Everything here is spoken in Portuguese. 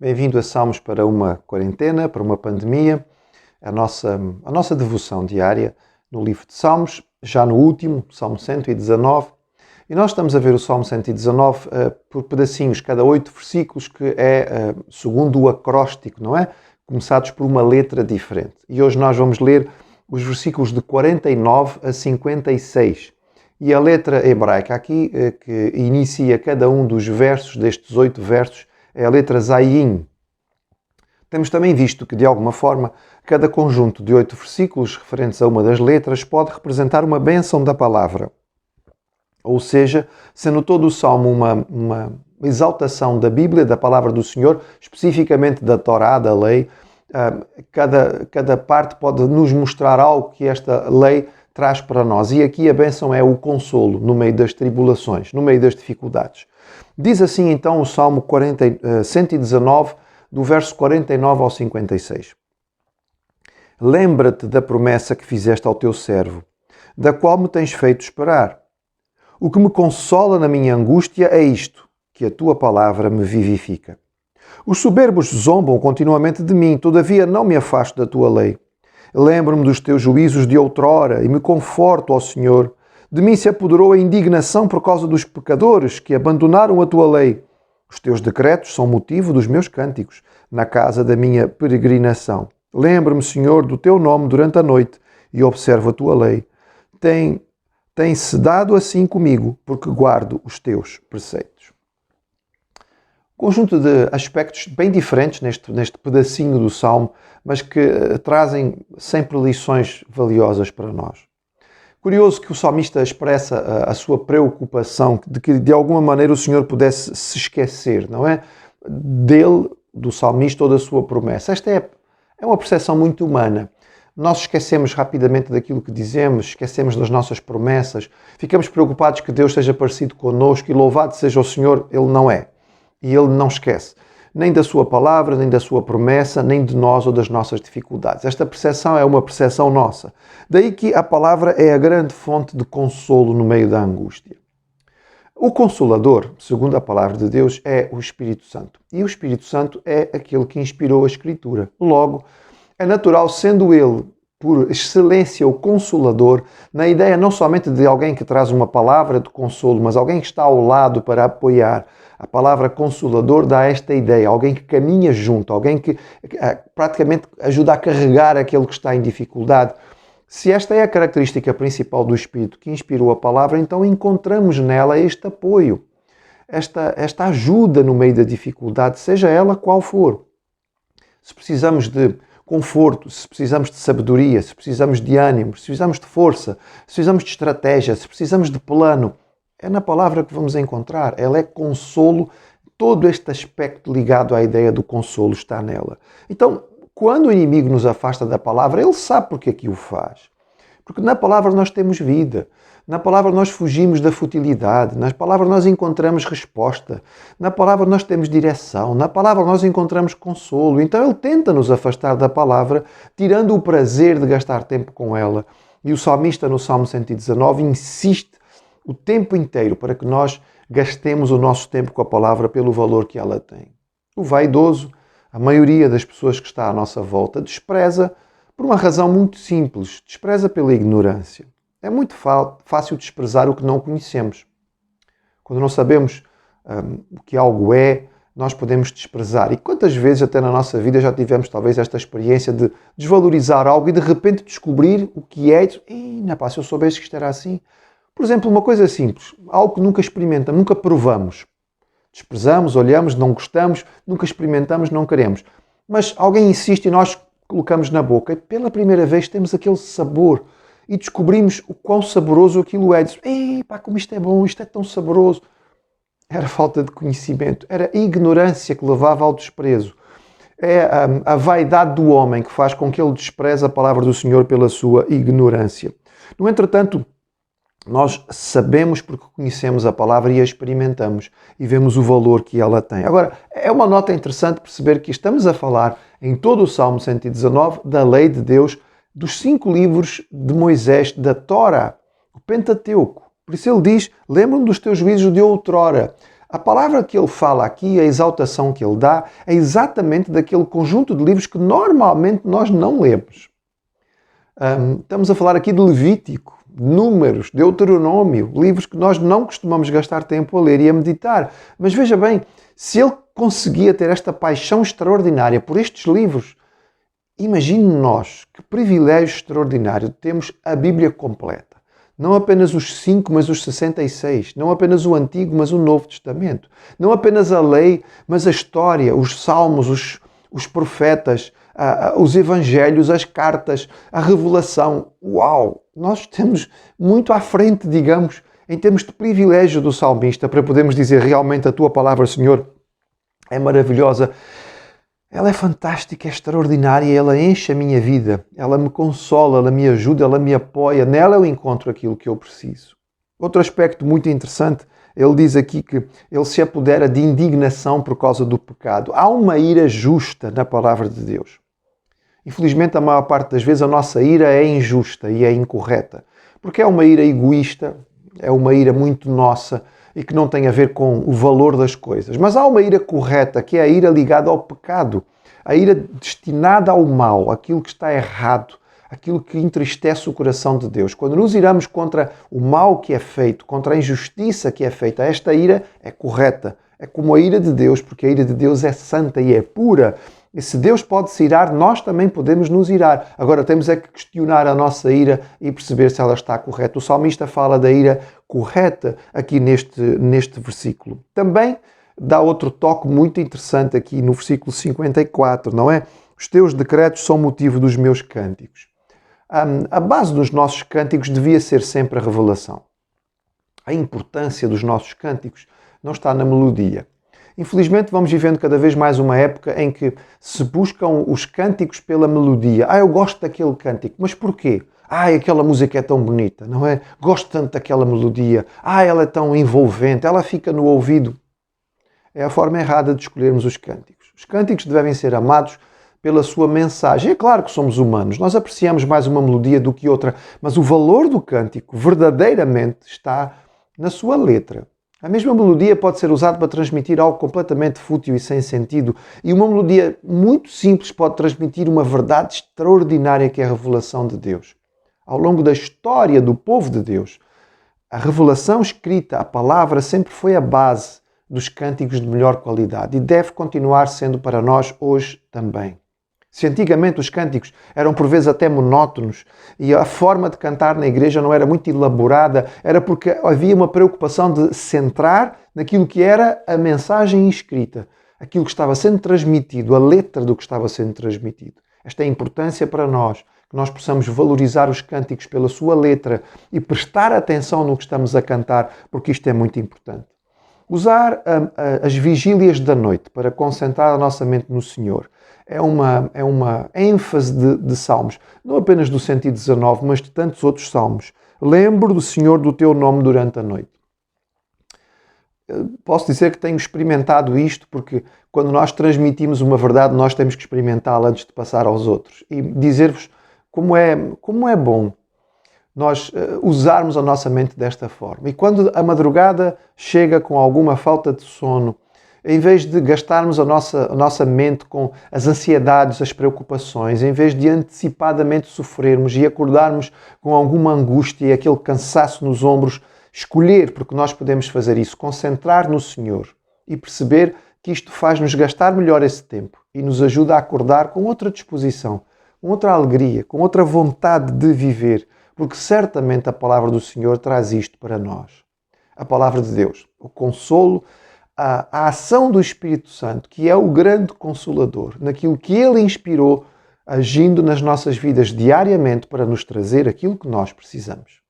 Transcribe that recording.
Bem-vindo a Salmos para uma quarentena, para uma pandemia. A nossa devoção diária no livro de Salmos, já no último, Salmo 119. E nós estamos a ver o Salmo 119 por pedacinhos, cada 8 versículos, que é segundo o acróstico, não é? Começados por uma letra diferente. E hoje nós vamos ler os versículos de 49 a 56. E a letra hebraica aqui, que inicia cada um dos versos, destes 8 versos, é a letra Zayin. Temos também visto que, de alguma forma, cada conjunto de 8 versículos referentes a uma das letras pode representar uma bênção da palavra. Ou seja, sendo todo o Salmo uma exaltação da Bíblia, da palavra do Senhor, especificamente da Torá, da lei, cada parte pode nos mostrar algo que esta lei traz para nós. E aqui a bênção é o consolo no meio das tribulações, no meio das dificuldades. Diz assim então o Salmo 119, do verso 49 ao 56. Lembra-te da promessa que fizeste ao teu servo, da qual me tens feito esperar. O que me consola na minha angústia é isto, que a tua palavra me vivifica. Os soberbos zombam continuamente de mim, todavia não me afasto da tua lei. Lembro-me dos teus juízos de outrora e me conforto, ó Senhor. De mim se apoderou a indignação por causa dos pecadores que abandonaram a tua lei. Os teus decretos são motivo dos meus cânticos, na casa da minha peregrinação. Lembro-me, Senhor, do teu nome durante a noite e observo a tua lei. Tem-se dado assim comigo, porque guardo os teus preceitos. Conjunto de aspectos bem diferentes neste pedacinho do Salmo, mas que trazem sempre lições valiosas para nós. Curioso que o salmista expressa a sua preocupação de que de alguma maneira o Senhor pudesse se esquecer, não é? Dele, do salmista ou da sua promessa. Esta é uma percepção muito humana. Nós esquecemos rapidamente daquilo que dizemos, esquecemos das nossas promessas, ficamos preocupados que Deus esteja parecido connosco e louvado seja o Senhor, Ele não é. E Ele não esquece, nem da sua palavra, nem da sua promessa, nem de nós ou das nossas dificuldades. Esta percepção é uma percepção nossa. Daí que a palavra é a grande fonte de consolo no meio da angústia. O Consolador, segundo a palavra de Deus, é o Espírito Santo. E o Espírito Santo é aquele que inspirou a Escritura. Logo, é natural, sendo ele, por excelência, o Consolador, na ideia não somente de alguém que traz uma palavra de consolo, mas alguém que está ao lado para apoiar. A palavra Consolador dá esta ideia, alguém que caminha junto, alguém que praticamente ajuda a carregar aquele que está em dificuldade. Se esta é a característica principal do Espírito que inspirou a palavra, então encontramos nela este apoio, esta ajuda no meio da dificuldade, seja ela qual for. Se precisamos de conforto, se precisamos de sabedoria, se precisamos de ânimo, se precisamos de força, se precisamos de estratégia, se precisamos de plano, é na palavra que vamos encontrar. Ela é consolo, todo este aspecto ligado à ideia do consolo está nela. Então, quando o inimigo nos afasta da palavra, ele sabe porque é que o faz. Porque na palavra nós temos vida, na palavra nós fugimos da futilidade, na palavra nós encontramos resposta, na palavra nós temos direção, na palavra nós encontramos consolo. Então ele tenta nos afastar da palavra, tirando o prazer de gastar tempo com ela. E o salmista no Salmo 119 insiste o tempo inteiro para que nós gastemos o nosso tempo com a palavra pelo valor que ela tem. O vaidoso, a maioria das pessoas que está à nossa volta, despreza por uma razão muito simples, despreza pela ignorância. É muito fácil desprezar o que não conhecemos. Quando não sabemos o que algo é, nós podemos desprezar. E quantas vezes até na nossa vida já tivemos talvez esta experiência de desvalorizar algo e de repente descobrir o que é e se eu soubesse que isto era assim. Por exemplo, uma coisa simples, algo que nunca experimentamos, nunca provamos. Desprezamos, olhamos, não gostamos, nunca experimentamos, não queremos. Mas alguém insiste e nós colocamos na boca e pela primeira vez temos aquele sabor e descobrimos o quão saboroso aquilo é. Dizemos, como isto é bom, isto é tão saboroso. Era falta de conhecimento, era a ignorância que levava ao desprezo. É a vaidade do homem que faz com que ele despreze a palavra do Senhor pela sua ignorância. No entretanto, nós sabemos porque conhecemos a palavra e a experimentamos e vemos o valor que ela tem. Agora, é uma nota interessante perceber que estamos a falar em todo o Salmo 119 da lei de Deus, dos 5 livros de Moisés, da Torá, o Pentateuco. Por isso ele diz, lembra-me dos teus juízos de outrora. A palavra que ele fala aqui, a exaltação que ele dá, é exatamente daquele conjunto de livros que normalmente nós não lemos. Estamos a falar aqui de Levítico, Números, Deuteronômio, livros que nós não costumamos gastar tempo a ler e a meditar. Mas veja bem, se ele conseguia ter esta paixão extraordinária por estes livros, imagine nós que privilégio extraordinário temos a Bíblia completa. Não apenas os 5, mas os 66. Não apenas o Antigo, mas o Novo Testamento. Não apenas a lei, mas a história, os salmos, os profetas, os evangelhos, as cartas, a revelação. Uau! Nós estamos muito à frente, digamos, em termos de privilégio do salmista, para podermos dizer realmente a tua palavra, Senhor, é maravilhosa. Ela é fantástica, é extraordinária, ela enche a minha vida, ela me consola, ela me ajuda, ela me apoia, nela eu encontro aquilo que eu preciso. Outro aspecto muito interessante, ele diz aqui que ele se apodera de indignação por causa do pecado. Há uma ira justa na palavra de Deus. Infelizmente, a maior parte das vezes a nossa ira é injusta e é incorreta, porque é uma ira egoísta, é uma ira muito nossa, e que não tem a ver com o valor das coisas. Mas há uma ira correta, que é a ira ligada ao pecado, a ira destinada ao mal, aquilo que está errado, aquilo que entristece o coração de Deus. Quando nos iramos contra o mal que é feito, contra a injustiça que é feita, esta ira é correta. É como a ira de Deus, porque a ira de Deus é santa e é pura. E se Deus pode se irar, nós também podemos nos irar. Agora temos é que questionar a nossa ira e perceber se ela está correta. O salmista fala da ira correta aqui neste versículo. Também dá outro toque muito interessante aqui no versículo 54, não é? Os teus decretos são motivo dos meus cânticos. A base dos nossos cânticos devia ser sempre a revelação. A importância dos nossos cânticos não está na melodia. Infelizmente vamos vivendo cada vez mais uma época em que se buscam os cânticos pela melodia. Eu gosto daquele cântico, mas porquê? Aquela música é tão bonita, não é? Gosto tanto daquela melodia. Ela é tão envolvente, ela fica no ouvido. É a forma errada de escolhermos os cânticos. Os cânticos devem ser amados pela sua mensagem. É claro que somos humanos, nós apreciamos mais uma melodia do que outra, mas o valor do cântico verdadeiramente está na sua letra. A mesma melodia pode ser usada para transmitir algo completamente fútil e sem sentido, e uma melodia muito simples pode transmitir uma verdade extraordinária que é a revelação de Deus. Ao longo da história do povo de Deus, a revelação escrita, a palavra, sempre foi a base dos cânticos de melhor qualidade e deve continuar sendo para nós hoje também. Se antigamente os cânticos eram por vezes até monótonos e a forma de cantar na igreja não era muito elaborada, era porque havia uma preocupação de centrar naquilo que era a mensagem escrita, aquilo que estava sendo transmitido, a letra do que estava sendo transmitido. Esta é a importância para nós, que nós possamos valorizar os cânticos pela sua letra e prestar atenção no que estamos a cantar, porque isto é muito importante. Usar as vigílias da noite para concentrar a nossa mente no Senhor é uma ênfase de salmos, não apenas do 119, mas de tantos outros salmos. Lembro do Senhor do teu nome durante a noite. Posso dizer que tenho experimentado isto porque quando nós transmitimos uma verdade, nós temos que experimentá-la antes de passar aos outros. E dizer-vos como é bom nós usarmos a nossa mente desta forma. E quando a madrugada chega com alguma falta de sono, em vez de gastarmos a nossa mente com as ansiedades, as preocupações, em vez de antecipadamente sofrermos e acordarmos com alguma angústia e aquele cansaço nos ombros, escolher, porque nós podemos fazer isso, concentrar no Senhor e perceber que isto faz-nos gastar melhor esse tempo e nos ajuda a acordar com outra disposição, com outra alegria, com outra vontade de viver, porque certamente a palavra do Senhor traz isto para nós. A palavra de Deus, o consolo, a ação do Espírito Santo, que é o grande consolador, naquilo que Ele inspirou, agindo nas nossas vidas diariamente para nos trazer aquilo que nós precisamos.